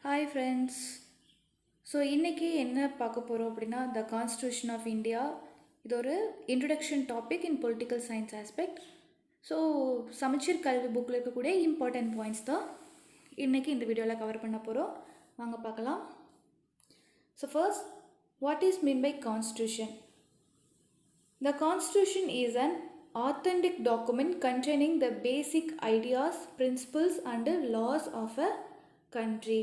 Hi friends. So இன்றைக்கி என்ன பார்க்க போகிறோம் அப்படின்னா த கான்ஸ்டியூஷன் ஆஃப் இந்தியா. இது ஒரு introduction topic in political science aspect. So Samacheer Kalvi புக்கில் இருக்கக்கூடிய இம்பார்ட்டன்ட் பாயிண்ட்ஸ் தான் இன்றைக்கி இந்த வீடியோவில் கவர் பண்ண போகிறோம். வாங்க பார்க்கலாம். So first, what is mean by constitution? The Constitution is an authentic document containing the basic ideas, principles and laws of a country.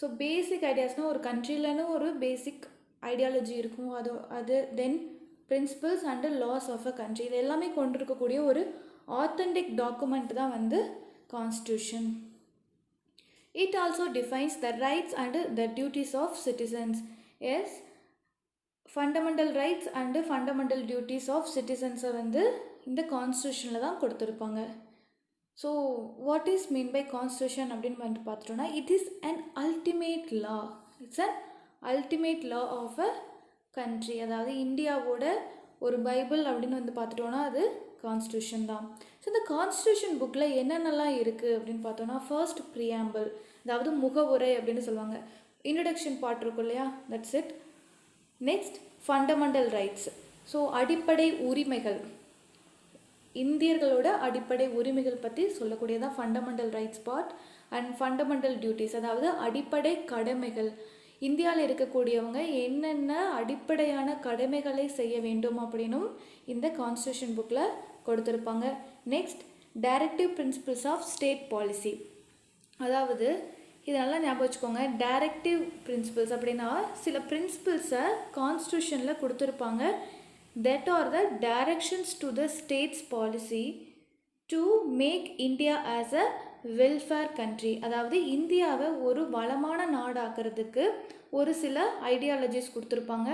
So basic ஐடியாஸ்னால் ஒரு கண்ட்ரிலன்னு ஒரு பேசிக் ஐடியாலஜி இருக்கும், அது then principles and laws of a country, இது எல்லாமே கொண்டிருக்கக்கூடிய ஒரு ஆத்தென்டிக் டாக்குமெண்ட் தான் வந்து constitution. It also defines the rights and the duties of citizens. Yes, fundamental rights and fundamental duties of சிட்டிசன்ஸை வந்து இந்த கான்ஸ்டியூஷனில் தான் கொடுத்துருப்பாங்க. So what is mean by constitution அப்படின்னு வந்து பார்த்துட்டோன்னா, it is an ultimate law. It's an ultimate law of a country. அதாவது இந்தியாவோட ஒரு பைபிள் அப்படின்னு வந்து பார்த்துட்டோன்னா அது கான்ஸ்டியூஷன் தான். ஸோ இந்த கான்ஸ்டியூஷன் புக்கில் என்னென்னலாம் இருக்குது அப்படின்னு பார்த்தோன்னா, ஃபர்ஸ்ட் ப்ரியாம்பிள், அதாவது முகவுரை அப்படின்னு சொல்லுவாங்க. இன்ட்ரடக்ஷன் பார்ட் இருக்கும் இல்லையா, that's it. Next fundamental rights. So அடிப்படை உரிமைகள், இந்தியர்களோட அடிப்படை உரிமைகள் பற்றி சொல்லக்கூடியதான் fundamental rights part. And fundamental duties, அதாவது அடிப்படை கடமைகள். இந்தியாவில் இருக்கக்கூடியவங்க என்னென்ன அடிப்படையான கடமைகளை செய்ய வேண்டும் அப்படின்னும் இந்த கான்ஸ்டியூஷன் புக்கில் கொடுத்துருப்பாங்க. Next directive principles of state policy. அதாவது இது நல்லா ஞாபகம் வச்சுக்கோங்க. டைரக்டிவ் பிரின்சிபிள்ஸ் அப்படின்னா சில பிரின்சிபிள்ஸை கான்ஸ்டியூஷனில் கொடுத்துருப்பாங்க. that are the directions to the state's policy to make India as a welfare country. அதாவது இந்தியாவை ஒரு வளமான நாடாக்கிறதுக்கு ஒரு சில ஐடியாலஜிஸ் கொடுத்துருப்பாங்க.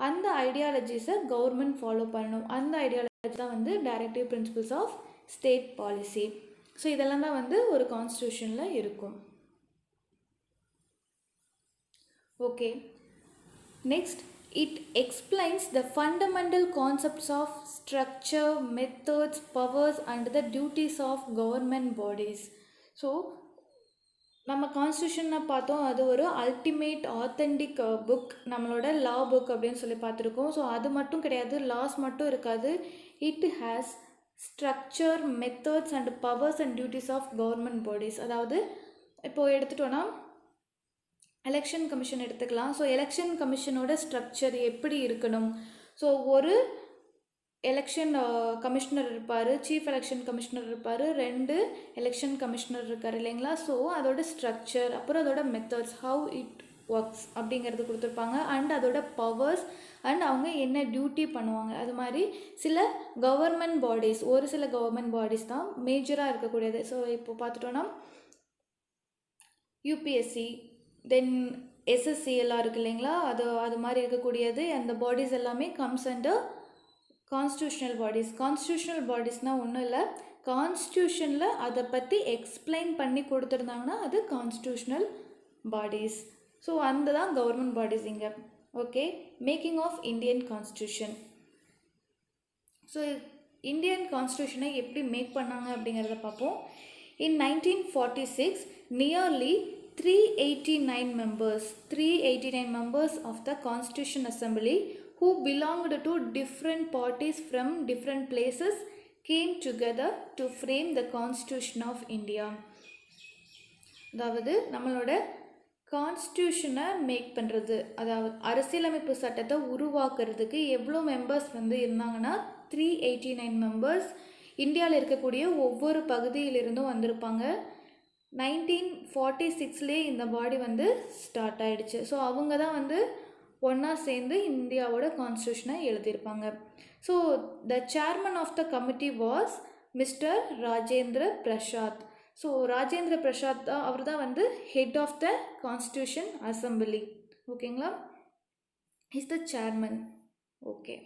அந்த ஐடியாலஜிஸை கவர்மெண்ட் ஃபாலோ பண்ணணும். அந்த ஐடியாலஜி தான் வந்து directive principles of state policy. So இதெல்லாம் தான் வந்து ஒரு கான்ஸ்டியூஷனில் இருக்கும். Okay, next, it explains the fundamental concepts of structure, methods, powers and the duties of government bodies. So நம்ம கான்ஸ்டியூஷனை பார்த்தோம், அது ஒரு அல்டிமேட் ஆத்தென்டிக் புக், நம்மளோட லா புக் அப்படின்னு சொல்லி பார்த்துருக்கோம். ஸோ அது மட்டும் கிடையாது, லாஸ் மட்டும் இருக்காது. It has structure, methods and powers and duties of government bodies. அதாவது இப்போது எடுத்துட்டோன்னா எலெக்ஷன் கமிஷன் எடுத்துக்கலாம். ஸோ எலெக்ஷன் கமிஷனோட ஸ்ட்ரக்சர் எப்படி இருக்கணும்? ஸோ ஒரு எலெக்ஷன் கமிஷனர் இருப்பார், சீஃப் எலெக்ஷன் கமிஷனர் இருப்பார், 2 எலெக்ஷன் கமிஷனர் இருக்கார் இல்லைங்களா. ஸோ அதோட ஸ்ட்ரக்சர், அப்புறம் அதோட மெத்தட்ஸ், ஹவு இட் ஒர்க்ஸ் அப்படிங்கிறது கொடுத்துருப்பாங்க. அண்ட் அதோட பவர்ஸ் அண்ட் அவங்க என்ன டியூட்டி பண்ணுவாங்க. அது மாதிரி சில கவர்மெண்ட் பாடிஸ், ஒரு சில கவர்மெண்ட் பாடிஸ் தான் மேஜராக இருக்கக்கூடியது. ஸோ இப்போ பார்த்துட்டோன்னா யூபிஎஸ்சி, தென் எஸ்எஸ்சி எல்லாம் இருக்குது இல்லைங்களா, அது மாதிரி இருக்கக்கூடியது. அந்த பாடிஸ் எல்லாமே comes under constitutional bodies. Constitutional பாடிஸ்னால் ஒன்றும் இல்லை, கான்ஸ்டியூஷனில் அதை பற்றி எக்ஸ்பிளைன் பண்ணி கொடுத்துருந்தாங்கன்னா அது கான்ஸ்டியூஷனல் பாடிஸ். ஸோ அந்த தான் கவர்மெண்ட் பாடிஸ் இங்கே. Okay, making of Indian constitution. So Indian கான்ஸ்டியூஷனை எப்படி மேக் பண்ணாங்க அப்படிங்கிறத பார்ப்போம். In 1946 nearly 389 members of the Constitution Assembly who belonged to different parties from different places came together to frame the Constitution of India. அதாவது நம்மளோட கான்ஸ்டியூஷனை make பண்ணுறது, அதாவது அரசியலமைப்பு சட்டத்தை உருவாக்குறதுக்கு எவ்வளோ மெம்பர்ஸ் வந்து இருந்தாங்கன்னா 389 மெம்பர்ஸ். இந்தியாவில் இருக்கக்கூடிய ஒவ்வொரு பகுதியிலிருந்தும் வந்திருப்பாங்க. 1946 இந்த பாடி வந்து ஸ்டார்ட் ஆகிடுச்சு. ஸோ அவங்க தான் வந்து ஒன்றா சேர்ந்து இந்தியாவோட கான்ஸ்டியூஷனை எழுதியிருப்பாங்க. So the chairman of the committee was mister Rajendra Prasad. So Rajendra Prasad தான், அவர் தான் வந்து head of the constitution assembly. ஓகேங்களா, is the chairman. Okay,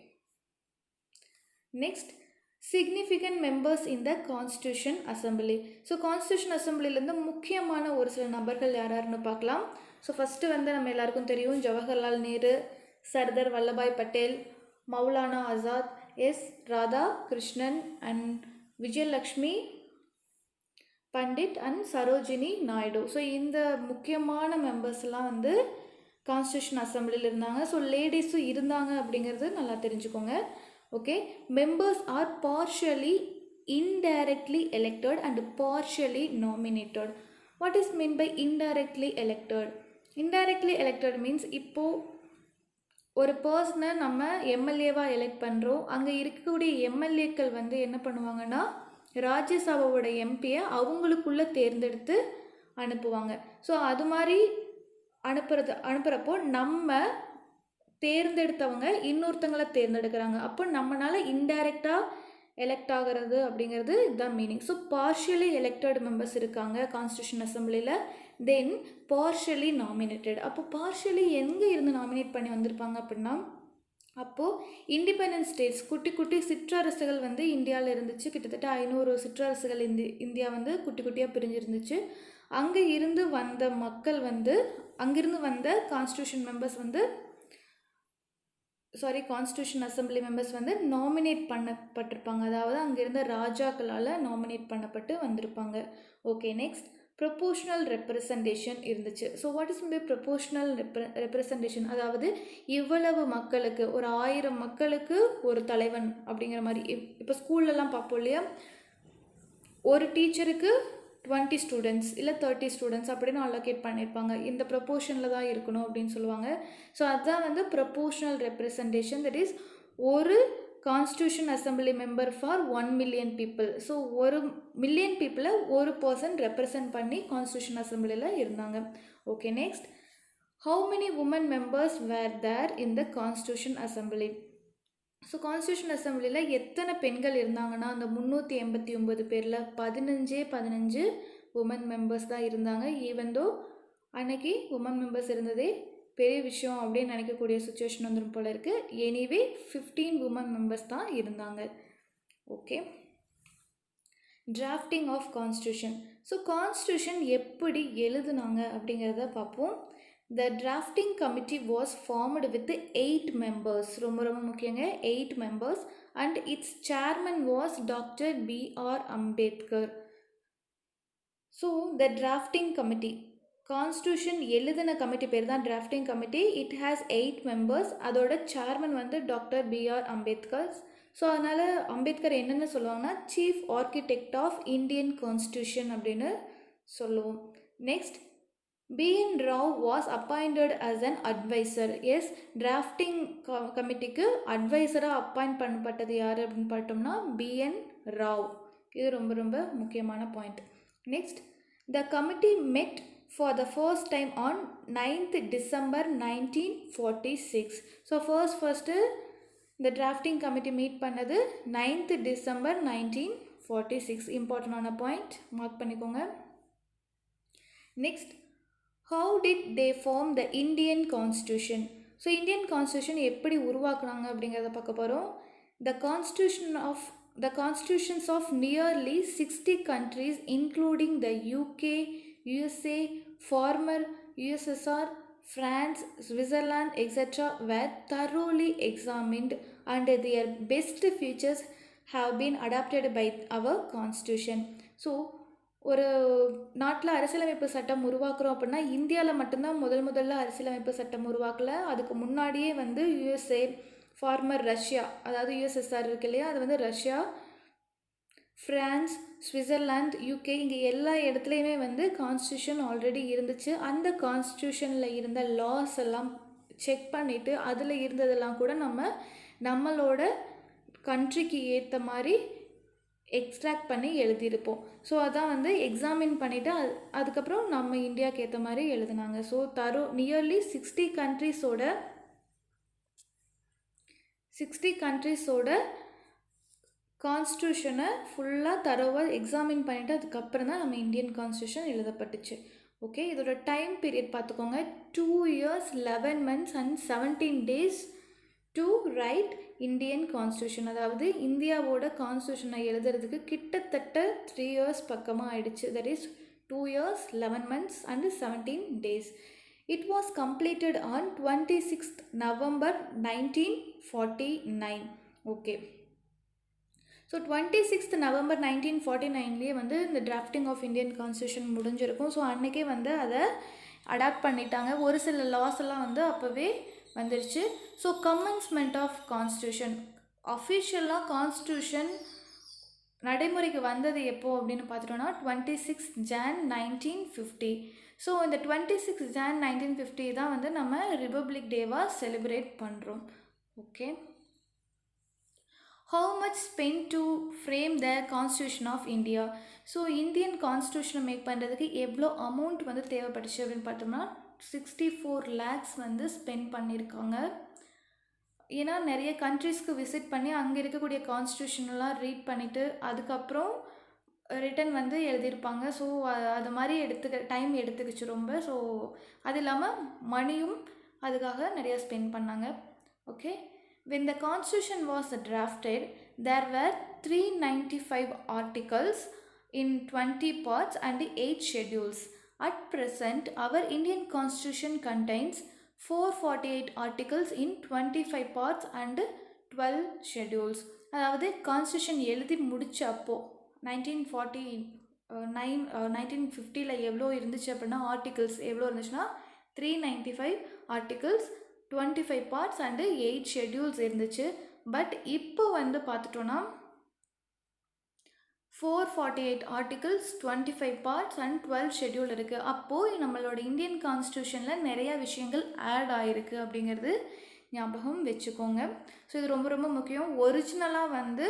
next, significant members in the constitution assembly. So constitution அசம்பிளிலேருந்து முக்கியமான ஒரு சில நபர்கள் யாராருன்னு பார்க்கலாம். ஸோ ஃபஸ்ட்டு வந்து நம்ம எல்லாருக்கும் தெரியும், Jawaharlal Nehru, Sardar Vallabhbhai Patel, Maulana Azad, S Radhakrishnan and Vijayalakshmi Pandit and Sarojini Naidu. So இந்த முக்கியமான மெம்பர்ஸ்லாம் வந்து கான்ஸ்டியூஷன் அசம்பிளியில் இருந்தாங்க. ஸோ லேடிஸும் இருந்தாங்க அப்படிங்கிறது நல்லா தெரிஞ்சுக்கோங்க. Okay, members are partially indirectly elected and partially nominated. What is mean by indirectly elected? Indirectly elected means இப்போது ஒரு பர்சனை நம்ம எம்எல்ஏவாக எலெக்ட் பண்ணுறோம். அங்கே இருக்கக்கூடிய எம்எல்ஏக்கள் வந்து என்ன பண்ணுவாங்கன்னா ராஜ்யசபாவோட எம்பியை அவங்களுக்குள்ளே தேர்ந்தெடுத்து அனுப்புவாங்க. ஸோ அது மாதிரி அனுப்புகிறப்போ நம்ம தேர்ந்தெடுத்தவங்க இன்னொருத்தங்களை தேர்ந்தெடுக்கிறாங்க. அப்போ நம்மளால் இன்டைரக்டாக எலெக்ட் ஆகிறது அப்படிங்கிறது இதுதான் meaning. So partially elected members இருக்காங்க கான்ஸ்டியூஷன் அசம்பிளியில். தென் பார்ஷியலி நாமினேட்டட். அப்போ பார்ஷியலி எங்கே இருந்து நாமினேட் பண்ணி வந்திருப்பாங்க அப்படின்னா, அப்போது இண்டிபெண்டன்ஸ் ஸ்டேட்ஸ், குட்டி குட்டி சிற்றரசுகள் வந்து இந்தியாவில் இருந்துச்சு. கிட்டத்தட்ட 500 சிற்றரசுகள் இந்தியா வந்து குட்டி குட்டியாக பிரிஞ்சிருந்துச்சு. அங்கே இருந்து வந்த மக்கள் வந்து அங்கிருந்து வந்த கான்ஸ்டியூஷன் அசம்பிளி மெம்பர்ஸ் வந்து நாமினேட் பண்ணப்பட்டிருப்பாங்க. அதாவது அங்கிருந்த ராஜாக்களால் நாமினேட் பண்ணப்பட்டு வந்திருப்பாங்க. ஓகே, நெக்ஸ்ட் ப்ரொபோஷனல் ரெப்ரசன்டேஷன் இருந்துச்சு. So what is by proportional representation? அதாவது இவ்வளவு மக்களுக்கு, ஒரு 1000 மக்களுக்கு ஒரு தலைவன் அப்படிங்கிற மாதிரி. இப்போ ஸ்கூல்லலாம் பார்ப்போம் இல்லையா, ஒரு டீச்சருக்கு 20 ஸ்டூடெண்ட்ஸ் இல்லை 30 ஸ்டூடெண்ட்ஸ் அப்படின்னு அலோகேட் பண்ணியிருப்பாங்க. இந்த ப்ரொபோஷனில் தான் இருக்கணும் அப்படின்னு சொல்லுவாங்க. ஸோ அதுதான் வந்து ப்ரொபோஷனல் ரெப்ரசன்டேஷன். தட் இஸ் ஒரு constitution assembly member for 1 million people. So 1 million பீப்புளை ஒரு பர்சன் ரெப்ரசன்ட் பண்ணி கான்ஸ்டியூஷன் அசம்பிளியில் இருந்தாங்க. Okay, next how many women members were there in the constitution assembly? So constitution அசம்பிளியில் எத்தனை பெண்கள் இருந்தாங்கன்னா, அந்த 389 பேரில் 15 உமன் மெம்பர்ஸ் தான் இருந்தாங்க. ஈவன் தோ அன்னைக்கு உமன் மெம்பர்ஸ் இருந்ததே பெரிய விஷயம் அப்படின்னு நினைக்கக்கூடிய சுச்சுவேஷன் வந்துடும் போல இருக்குது. எனிவே 15 உமன் மெம்பர்ஸ் தான் இருந்தாங்க. Okay, drafting of constitution. So constitution எப்படி எழுதுனாங்க அப்படிங்கிறத பார்ப்போம். The drafting committee was formed with 8 members. ரொம்ப முக்கியங்க, 8 members, and its chairman was Dr. B.R. Ambedkar. So the drafting committee, constitution எழுதின கமிட்டி பேர் தான் drafting committee. It has 8 members. அதோட சேர்மன் வந்து டாக்டர் B.R. அம்பேத்கர். ஸோ அதனால் அம்பேத்கர் என்னென்னு சொல்லுவாங்கன்னா chief architect of Indian constitution அப்படின்னு சொல்லுவோம். Next B.N. Rao was appointed as an advisor. Yes, drafting கமிட்டிக்கு அட்வைசராக அப்பாயிண்ட் பண்ணப்பட்டது யார் அப்படின்னு பார்த்தோம்னா B.N. Rao. இது ரொம்ப முக்கியமான point. Next, the committee met for the first time on 9th December 1946. So first இந்த டிராஃப்டிங் கமிட்டி மீட் பண்ணது 9th December 1946. இம்பார்ட்டண்டான பாயிண்ட், மார்க் பண்ணிக்கோங்க. Next, how did they form the Indian Constitution? So Indian constitution எப்படி உருவாக்குனாங்க அப்படிங்கிறத பார்க்க போகிறோம். The constitutions of nearly 60 countries including the UK, USA, former USSR, France, Switzerland, etc. were thoroughly examined and their best features have been adapted by our constitution. So ஒரு நாட்டில் அரசியலமைப்பு சட்டம் உருவாக்குறோம் அப்படின்னா இந்தியாவில் மட்டும்தான் முதல்ல அரசியலமைப்பு சட்டம் உருவாக்கலை. அதுக்கு முன்னாடியே வந்து USA, ஃபார்மர் ரஷ்யா, அதாவது USSR இருக்கு இல்லையா, அது வந்து ரஷ்யா, ஃப்ரான்ஸ், ஸ்விட்சர்லாந்து, UK, இங்கே எல்லா இடத்துலையுமே வந்து கான்ஸ்டியூஷன் ஆல்ரெடி இருந்துச்சு. அந்த கான்ஸ்டியூஷனில் இருந்த லாஸ் எல்லாம் செக் பண்ணிவிட்டு அதில் இருந்ததெல்லாம் கூட நம்மளோட கண்ட்ரிக்கு ஏற்ற மாதிரி எக்ஸ்ட்ராக்ட் பண்ணி எழுதியிருப்போம். ஸோ அதான் வந்து எக்ஸாமின் பண்ணிவிட்டு அதுக்கப்புறம் நம்ம இந்தியாவுக்கு ஏற்ற மாதிரி எழுதினாங்க. ஸோ நியர்லி 60 கண்ட்ரிஸோட கான்ஸ்டியூஷனை ஃபுல்லாக தரோவாக எக்ஸாமின் பண்ணிவிட்டு அதுக்கப்புறம் தான் நம்ம இந்தியன் கான்ஸ்டியூஷன் எழுதப்பட்டுச்சு. ஓகே, இதோட டைம் பீரியட் பார்த்துக்கோங்க. 2 years 11 months and 17 days to right Indian constitution. அதாவது இந்தியாவோட கான்ஸ்டியூஷனை எழுதுறதுக்கு கிட்டத்தட்ட 3 years பக்கமாக ஆயிடுச்சு. That is 2 years 11 months and 17 days. It was completed on 26th November 1949. Okay. So 26th November 1949 வந்து இந்த டிராஃப்டிங் ஆஃப் இந்தியன் கான்ஸ்டியூஷன் முடிஞ்சிருக்கும். ஸோ அன்றைக்கே வந்து அதை அடாப்ட் பண்ணிட்டாங்க. ஒரு சில லாஸ் எல்லாம் வந்து அப்போவே வந்துருச்சு. ஸோ கமென்ஸ்மெண்ட் ஆஃப் கான்ஸ்டியூஷன், அஃபிஷியலாக கான்ஸ்டியூஷன் நடைமுறைக்கு வந்தது எப்போ அப்படின்னு பார்த்துட்டோன்னா 26 ஜான் 1950. ஸோ இந்த 26 ஜான் 1950 தான் வந்து நம்ம ரிபப்ளிக் டேவாக செலிப்ரேட் பண்ணுறோம். Okay, how much spent to frame the constitution of India? So Indian கான்ஸ்டியூஷனை மேக் பண்ணுறதுக்கு எவ்வளோ அமௌண்ட் வந்து தேவைப்பட்டுச்சு அப்படின்னு பார்த்தோம்னா 64 lakhs வந்து ஸ்பெண்ட் பண்ணியிருக்காங்க. ஏன்னா நிறைய கண்ட்ரீஸ்க்கு விசிட் பண்ணி அங்கே இருக்கக்கூடிய கான்ஸ்டியூஷனெலாம் ரீட் பண்ணிவிட்டு அதுக்கப்புறம் ரிட்டன் வந்து எழுதியிருப்பாங்க. ஸோ அது மாதிரி டைம் எடுத்துக்கிச்சு ரொம்ப. ஸோ அது இல்லாமல் மணியும் அதுக்காக நிறையா ஸ்பெண்ட் பண்ணாங்க. Okay, when the constitution was drafted, there were 395 articles in 20 parts and 8 schedules. At present, our Indian constitution contains 448 articles in 25 parts and 12 schedules. அதாவது கான்ஸ்டியூஷன் எழுதி முடிச்ச அப்போது 1950 எவ்வளோ இருந்துச்சு அப்படின்னா ஆர்டிகல்ஸ் எவ்வளோ இருந்துச்சுன்னா 395 ஆர்டிகல்ஸ், 25 பார்ட்ஸ் அண்டு 8 ஷெட்யூல்ஸ் இருந்துச்சு. பட் இப்போ வந்து பார்த்துட்டோன்னா 448 ஆர்டிகல்ஸ், 25 பார்ட்ஸ் அண்ட் 12 ஷெட்யூல் இருக்குது. அப்போது நம்மளோட இந்தியன் கான்ஸ்டியூஷனில் நிறையா விஷயங்கள் ஆட் ஆகிருக்கு அப்படிங்கிறது ஞாபகம் வச்சுக்கோங்க. ஸோ இது ரொம்ப ரொம்ப முக்கியம். ஒரிஜினலாக வந்து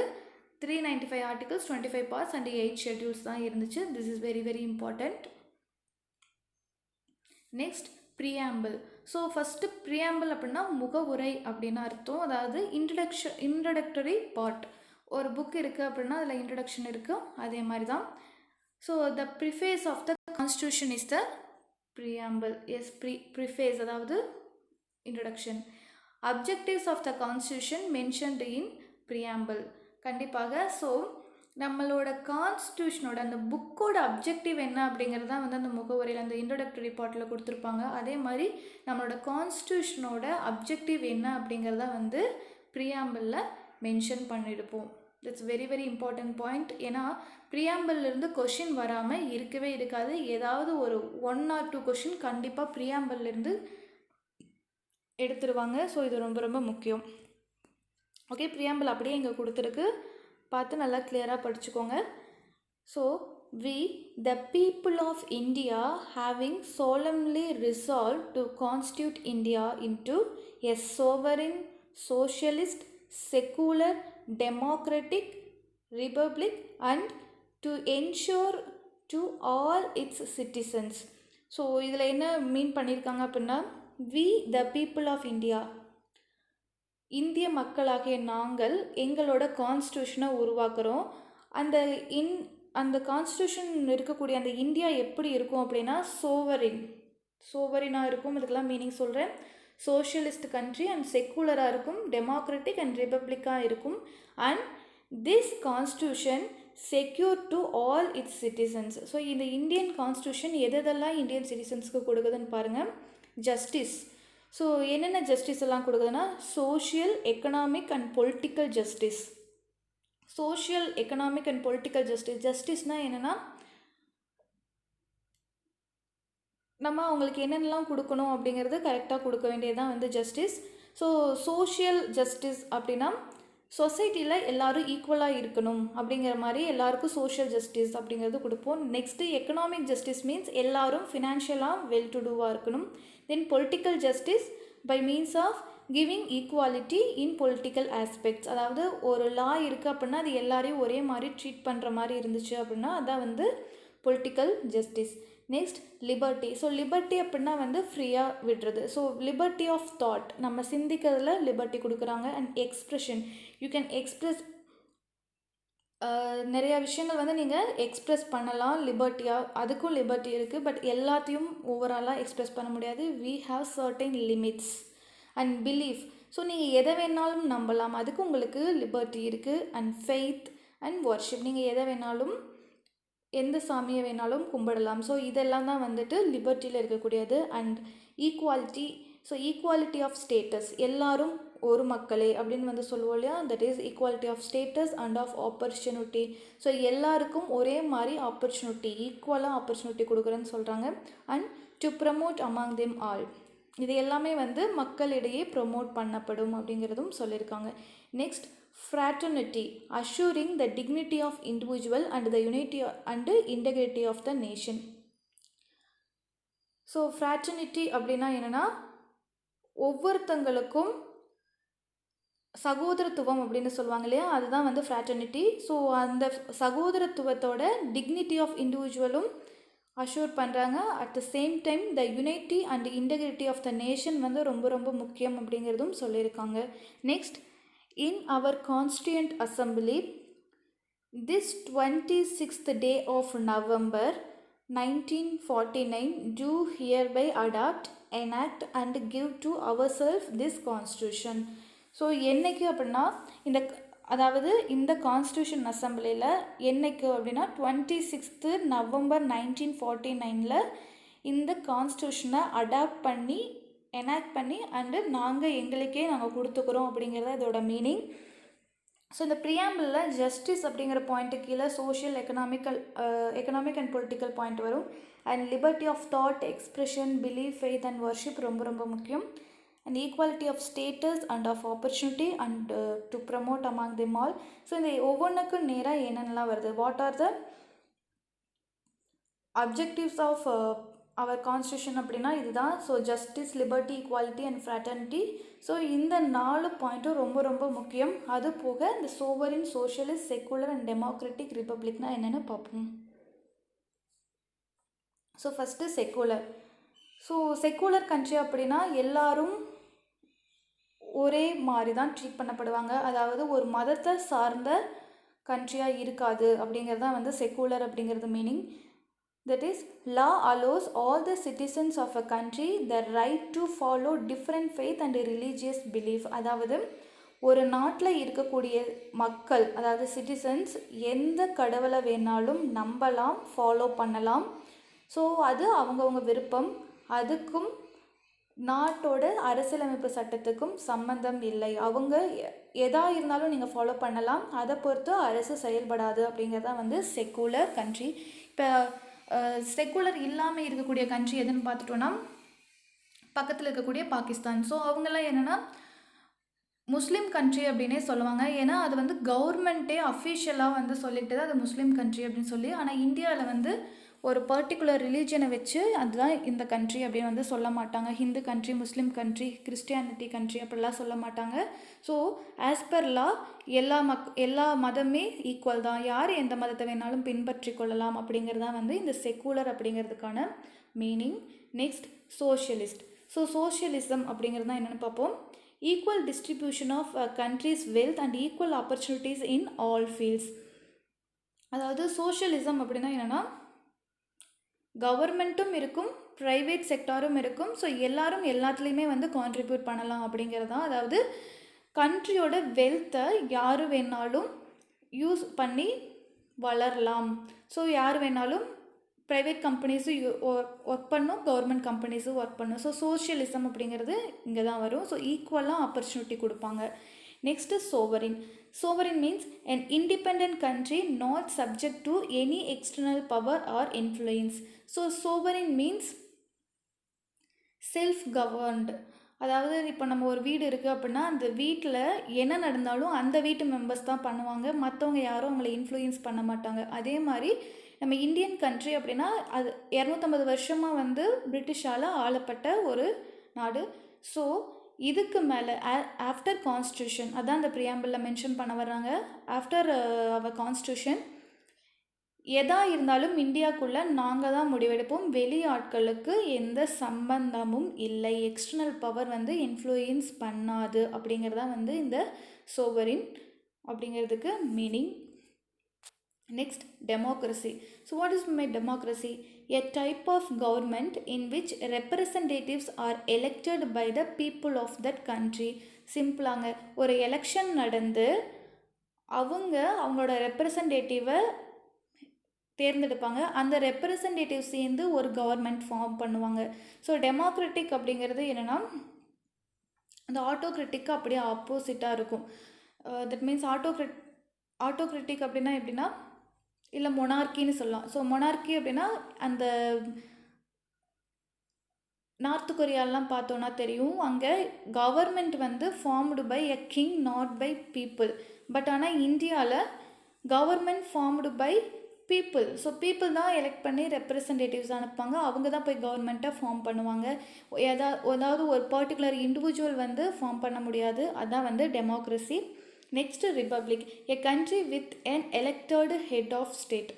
395 ஆர்டிகல்ஸ், 25 பார்ட்ஸ் அண்ட் 8 ஷெட்யூல்ஸ் தான் இருந்துச்சு. This is very very important. Next, preamble. So first preamble அப்படின்னா முகவுரை அப்படின்னு அர்த்தம். அதாவது இன்ட்ரடக்டரி பார்ட். ஒரு புக் இருக்குது அப்படின்னா அதில் இன்ட்ரடக்ஷன் இருக்குது, அதே மாதிரி தான். So the preface of the constitution is the preamble. Yes, preface அதாவது introduction. Objectives of the constitution mentioned in preamble. கண்டிப்பாக. ஸோ நம்மளோட கான்ஸ்டியூஷனோட அந்த புக்கோட அப்ஜெக்டிவ் என்ன அப்படிங்கிறது தான் வந்து அந்த முகவரியில் அந்த இன்ட்ரோடக்டரி பார்ட்டில் கொடுத்துருப்பாங்க. அதே மாதிரி நம்மளோட கான்ஸ்டியூஷனோட அப்ஜெக்டிவ் என்ன அப்படிங்கிறத வந்து ப்ரியாம்பிளில் மென்ஷன் பண்ணியிருப்போம். That's very very important point. ஏன்னா ப்ரியாம்பிள்லேருந்து கொஷின் வராமல் இருக்கவே இருக்காது. ஏதாவது ஒரு 1 or 2 கொஷின் கண்டிப்பாக ப்ரியாம்பிள்லேருந்து எடுத்துருவாங்க. ஸோ இது ரொம்ப ரொம்ப முக்கியம். ஓகே, ப்ரியாம்பிள் அப்படியே இங்கே கொடுத்துருக்கு, பார்த்து நல்லா கிளியராக படிச்சுக்கோங்க. So we the people of India having solemnly resolved to constitute India into a sovereign, socialist, secular, democratic republic and to ensure to all its citizens. So இதில் என்ன மீன் பண்ணியிருக்காங்க அப்படின்னா we the people of India, இந்திய மக்களாகிய நாங்கள் எங்களோட கான்ஸ்டியூஷனை உருவாக்குறோம். அந்த கான்ஸ்டியூஷன் இருக்கக்கூடிய அந்த இந்தியா எப்படி இருக்கும் அப்படின்னா சோவரினாக இருக்கும். இதுக்கெல்லாம் மீனிங் சொல்கிறேன். சோஷியலிஸ்ட் கண்ட்ரி அண்ட் செக்குலராக இருக்கும். டெமோக்ராட்டிக் அண்ட் ரிபப்ளிக்காக இருக்கும். And this constitution secure to all its citizens. So இந்த இந்தியன் கான்ஸ்டியூஷன் எதெல்லாம் இந்தியன் சிட்டிசன்ஸ்க்கு கொடுக்குதுன்னு பாருங்கள். ஜஸ்டிஸ். ஸோ என்னென்ன ஜஸ்டிஸ் எல்லாம் கொடுக்குதுன்னா social, economic and political justice. Social, economic and political justice. ஜஸ்டிஸ்னால் என்னென்னா நம்ம அவங்களுக்கு என்னென்னலாம் கொடுக்கணும் அப்படிங்கிறது கரெக்டாக கொடுக்க வேண்டியதுதான் வந்து ஜஸ்டிஸ். ஸோ சோஷியல் ஜஸ்டிஸ் அப்படின்னா சொசைட்டியில் எல்லோரும் ஈக்குவலாக இருக்கணும் அப்படிங்கிற மாதிரி எல்லாருக்கும் சோஷியல் ஜஸ்டிஸ் அப்படிங்கிறது கொடுப்போம். நெக்ஸ்ட்டு எக்கனாமிக் ஜஸ்டிஸ் மீன்ஸ் எல்லோரும் ஃபினான்ஷியலாக வெல் டு டூவாக இருக்கணும். Then political justice by means of giving equality in political aspects. அதாவது ஒரு லா இருக்குது அப்படின்னா அது எல்லாரையும் ஒரே மாதிரி ட்ரீட் பண்ணுற மாதிரி இருந்துச்சு அப்படின்னா அதான் வந்து political justice. Next, liberty. So liberty அப்படின்னா வந்து ஃப்ரீயாக விடுறது. ஸோ லிபர்ட்டி ஆஃப் தாட், நம்ம சிந்திக்கிறதுல லிபர்ட்டி கொடுக்குறாங்க. And expression, you can express நிறையா விஷயங்கள் வந்து நீங்கள் எக்ஸ்ப்ரெஸ் பண்ணலாம் லிபர்ட்டியாக, அதுக்கும் லிபர்ட்டி இருக்குது. பட் எல்லாத்தையும் ஓவராலாக எக்ஸ்ப்ரெஸ் பண்ண முடியாது. We have certain limits. And belief, so நீங்கள் எதை வேணாலும் நம்பலாம், அதுக்கு உங்களுக்கு லிபர்ட்டி இருக்குது. அண்ட் ஃபெய்த் அண்ட் வர்ஷிப், நீங்கள் எதை வேணாலும் எந்த சாமியை வேணாலும் கும்பிடலாம். ஸோ இதெல்லாம் தான் வந்துட்டு லிபர்ட்டியில் இருக்கக்கூடியது. And equality, so equality of status, எல்லாரும் ஒரு மக்களே அப்படின்னு வந்து சொல்லுவோம் இல்லையா, that is equality of status and of opportunity. So எல்லாருக்கும் ஒரே மாதிரி ஆப்பர்ச்சுனிட்டி, ஈக்குவலாக ஆப்பர்ச்சுனிட்டி கொடுக்குறேன்னு சொல்கிறாங்க. And to promote among them all, இது எல்லாமே வந்து மக்களிடையே ப்ரொமோட் பண்ணப்படும் அப்படிங்கிறதும் சொல்லியிருக்காங்க. Next fraternity, assuring the dignity of individual and the unity and integrity of the nation. So fraternity அப்படின்னா என்னென்னா ஒவ்வொருத்தங்களுக்கும் சகோதரத்துவம் அப்படின்னு சொல்லுவாங்க இல்லையா, அதுதான் வந்து fraternity. ஸோ அந்த சகோதரத்துவத்தோட டிக்னிட்டி ஆஃப் இண்டிவிஜுவலும் அஷ்யூர் பண்ணுறாங்க. At the same time the unity and integrity of the nation வந்து ரொம்ப ரொம்ப முக்கியம் அப்படிங்கிறதும் சொல்லியிருக்காங்க. Next, in our constituent assembly this 26th day of November 1949 do hereby adopt, enact and give to ourselves this constitution. So என்னைக்கு அப்படின்னா அதாவது இந்த கான்ஸ்டியூஷன் அசம்பிளியில் என்னைக்கு அப்படின்னா 26th November 1949 இந்த கான்ஸ்டியூஷனை அடாப்ட் பண்ணி எனாக்ட் பண்ணி அண்டு நாங்கள் கொடுத்துக்கிறோம் அப்படிங்கிறத இதோட மீனிங். ஸோ இந்த ப்ரியாம்பிளில் ஜஸ்டிஸ் அப்படிங்கிற பாயிண்ட்டு கீழே social economic and political point வரும். And liberty of thought, expression, belief, faith and worship ரொம்ப ரொம்ப முக்கியம். And equality of status and of opportunity and to promote among them all. So இந்த ஒவ்வொன்றுக்கும் நேராக என்னென்னலாம் வருது, what are the objectives of our constitution அப்படின்னா இதுதான். So justice, liberty, equality and fraternity. So இந்த 4 பாயிண்ட்டும் ரொம்ப ரொம்ப முக்கியம். அது போக இந்த sovereign, socialist, secular and democratic ரிப்பப்ளிக்னா என்னென்னு பார்ப்போம். So first secular. So secular country அப்படின்னா எல்லாரும் ஒரே மாதிரி தான் ட்ரீட் பண்ணப்படுவாங்க, அதாவது ஒரு மதத்தை சார்ந்த கண்ட்ரியாக இருக்காது அப்படிங்கிறது தான் வந்து செக்குலர் அப்படிங்கிறது meaning. That is, law allows all the citizens of a country the right to follow different faith and religious belief. அதாவது ஒரு நாட்டில் இருக்கக்கூடிய மக்கள், அதாவது சிட்டிசன்ஸ், எந்த கடவுளை வேணாலும் நம்பலாம், ஃபாலோ பண்ணலாம். ஸோ அது அவங்கவுங்க விருப்பம். அதுக்கும் நாட்டோட அரசியலமைப்பு சட்டத்துக்கும் சம்பந்தம் இல்லை. அவங்க எதா இருந்தாலும் நீங்கள் ஃபாலோ பண்ணலாம், அதை பொறுத்து அரசு செயல்படாது அப்படிங்கிறதான் வந்து செக்குலர் கண்ட்ரி. இப்போ செக்குலர் இல்லாமல் இருக்கக்கூடிய கண்ட்ரி எதுன்னு பார்த்துட்டோன்னா பக்கத்தில் இருக்கக்கூடிய பாகிஸ்தான். ஸோ அவங்கெல்லாம் என்னென்னா முஸ்லீம் கண்ட்ரி அப்படின்னே சொல்லுவாங்க. ஏன்னா அது வந்து கவர்மெண்ட்டே அஃபிஷியலாக வந்து சொல்லிட்டு தான் அது முஸ்லீம் கண்ட்ரி அப்படின்னு சொல்லி. ஆனால் இந்தியாவில் வந்து ஒரு பர்டிகுலர் ரிலீஜனை வச்சு அதுதான் இந்த கண்ட்ரி அப்படின்னு வந்து சொல்ல மாட்டாங்க. ஹிந்து கண்ட்ரி, முஸ்லீம் கண்ட்ரி, கிறிஸ்டியானிட்டி கண்ட்ரி அப்படிலாம் சொல்ல மாட்டாங்க. ஸோ ஆஸ் பர் லா எல்லா மதமே ஈக்குவல் தான், யார் எந்த மதத்தை வேணாலும் பின்பற்றி கொள்ளலாம் அப்படிங்கிறது தான் வந்து இந்த செக்குலர் அப்படிங்கிறதுக்கான meaning. Next, socialist. So socialism அப்படிங்கிறது தான் என்னென்னு பார்ப்போம். Equal distribution of country's wealth and equal opportunities in all fields. அதாவது சோஷியலிசம் அப்படின்னா என்னென்னா கவர்மெண்ட்டும் இருக்கும், ப்ரைவேட் செக்டாரும் இருக்கும். ஸோ எல்லாரும் எல்லாத்துலேயுமே வந்து கான்ட்ரிபியூட் பண்ணலாம் அப்படிங்கிறது தான். அதாவது கண்ட்ரியோட வெல்த்தை யார் வேணாலும் யூஸ் பண்ணி வளரலாம். ஸோ யார் வேணாலும் ப்ரைவேட் கம்பெனிஸும் ஒர்க் பண்ணும், கவர்மெண்ட் கம்பெனிஸும் ஒர்க் பண்ணும். ஸோ சோஷியலிசம் அப்படிங்கிறது இங்கே தான் வரும். ஸோ ஈக்குவலாக ஆப்பர்ச்சுனிட்டி கொடுப்பாங்க. Next sovereign. Sovereign means an independent country not subject to any external power or influence. So sovereign means self-governed. அதாவது இப்போ நம்ம ஒரு வீடு இருக்குது அப்படின்னா அந்த வீட்டில் என்ன நடந்தாலும் அந்த வீட்டு மெம்பர்ஸ் தான் பண்ணுவாங்க, மற்றவங்க யாரும் அவங்களை இன்ஃப்ளூயன்ஸ் பண்ண மாட்டாங்க. அதே மாதிரி நம்ம இந்தியன் கண்ட்ரி அப்படின்னா அது 250 வருஷமாக வந்து பிரிட்டிஷால் ஆளப்பட்ட ஒரு நாடு. ஸோ இதுக்கு மேலே ஆஃப்டர் கான்ஸ்டியூஷன், அதான் இந்த ப்ரியாம்பிளில் மென்ஷன் பண்ண வர்றாங்க. ஆஃப்டர் அவர் கான்ஸ்டியூஷன் எதா இருந்தாலும் இந்தியாவுக்குள்ளே நாங்கள் தான் முடிவெடுப்போம், வெளி ஆட்களுக்கு எந்த சம்பந்தமும் இல்லை, எக்ஸ்டர்னல் பவர் வந்து இன்ஃப்ளூயன்ஸ் பண்ணாது அப்படிங்கிறதான் வந்து இந்த சோவரின் அப்படிங்கிறதுக்கு meaning. Next, democracy. So what is my democracy? A type of government in which representatives are elected by the people of that country. சிம்பிளாங்க, ஒரு எலெக்ஷன் நடந்து அவங்களோட ரெப்ரசன்டேட்டிவை தேர்ந்தெடுப்பாங்க. அந்த ரெப்ரசன்டேட்டிவ் சேர்ந்து ஒரு கவர்மெண்ட் ஃபார்ம் பண்ணுவாங்க. ஸோ டெமோக்ராட்டிக் அப்படிங்கிறது என்னென்னா அந்த ஆட்டோக்ரிட்டிக்கு அப்படியே ஆப்போசிட்டாக இருக்கும். தட் மீன்ஸ் ஆட்டோக்ரிட்டிக் அப்படின்னா எப்படின்னா, இல்லை மொனார்க்கின்னு சொல்லலாம். ஸோ மொனார்க்கி அப்படின்னா அந்த நார்த் கொரியாலாம் பார்த்தோன்னா தெரியும், அங்கே கவர்மெண்ட் வந்து formed by a king not by people. But ஆனால் இந்தியாவில் government formed by people. So people தான் எலெக்ட் பண்ணி ரெப்ரசன்டேட்டிவ்ஸ் அனுப்புவாங்க, அவங்க தான் போய் கவர்மெண்ட்டை ஃபார்ம் பண்ணுவாங்க. ஏதாவது ஒரு பர்டிகுலர் இண்டிவிஜுவல் வந்து ஃபார்ம் பண்ண முடியாது. அதுதான் வந்து democracy. Next republic, a country with an elected head of state.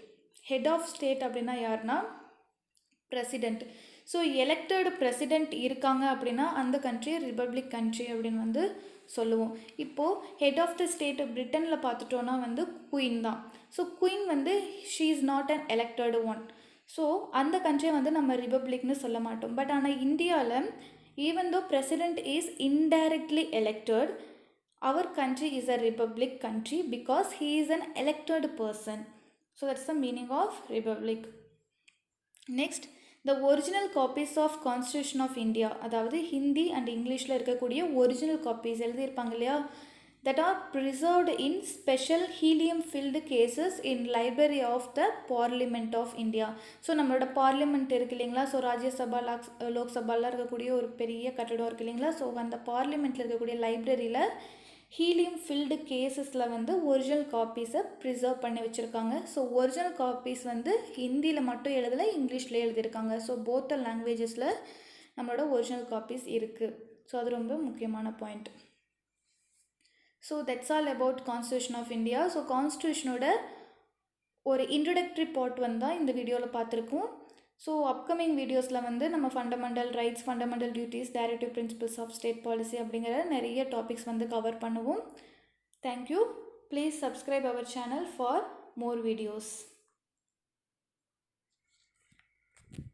Head of state அப்படின்னா யாருன்னா பிரசிடெண்ட். ஸோ எலெக்டட் பிரசிடெண்ட் இருக்காங்க அப்படின்னா அந்த கண்ட்ரி ரிப்பப்ளிக் கண்ட்ரி அப்படின்னு வந்து சொல்லுவோம். இப்போது ஹெட் ஆஃப் த ஸ்டேட் பிரிட்டனில் பார்த்துட்டோன்னா வந்து குயின் தான். ஸோ குயின் வந்து she is not an elected one. So அந்த கண்ட்ரியை வந்து நம்ம ரிப்பப்ளிக்னு சொல்ல மாட்டோம். பட் ஆனால் இந்தியாவில் even though president is indirectly elected, அவர் country is a republic country because he is an elected person. So that's the meaning of republic. Next, the original copies of Constitution of India, அதாவது Hindi and இங்கிலீஷில் இருக்கக்கூடிய original copies எழுதியிருப்பாங்க இல்லையா, that are preserved in special helium filled cases in library of the Parliament of India. So நம்மளோட parliament இருக்கு இல்லைங்களா, so Rajya Sabha லோக்சபாலாம் இருக்கக்கூடிய ஒரு பெரிய கட்டடம் இருக்குது இல்லைங்களா, ஸோ அந்த பார்லிமெண்ட்டில் இருக்கக்கூடிய லைப்ரரியில் ஹீலியம் ஃபில்டு கேசஸில் வந்து ஒரிஜினல் காப்பீஸை ப்ரிசர்வ் பண்ணி வச்சுருக்காங்க. ஸோ ஒரிஜினல் காப்பீஸ் வந்து ஹிந்தியில் மட்டும் எழுதலை, இங்கிலீஷில் எழுதியிருக்காங்க. ஸோ போத் லாங்குவேஜஸில் நம்மளோட ஒரிஜினல் காப்பீஸ் இருக்குது. ஸோ அது ரொம்ப முக்கியமான point. So that's all about constitution of India. So கான்ஸ்டியூஷனோட ஒரு இன்ட்ரடக்டரி பார்ட் வந்தால் இந்த வீடியோவில் பார்த்துருக்கோம். ஸோ அப்கமிங் வீடியோஸில் வந்து நம்ம fundamental rights, fundamental duties, directive principles of state policy அப்படிங்கிற நிறைய டாபிக்ஸ் வந்து கவர் பண்ணுவோம். Thank you. Please subscribe our channel for more videos.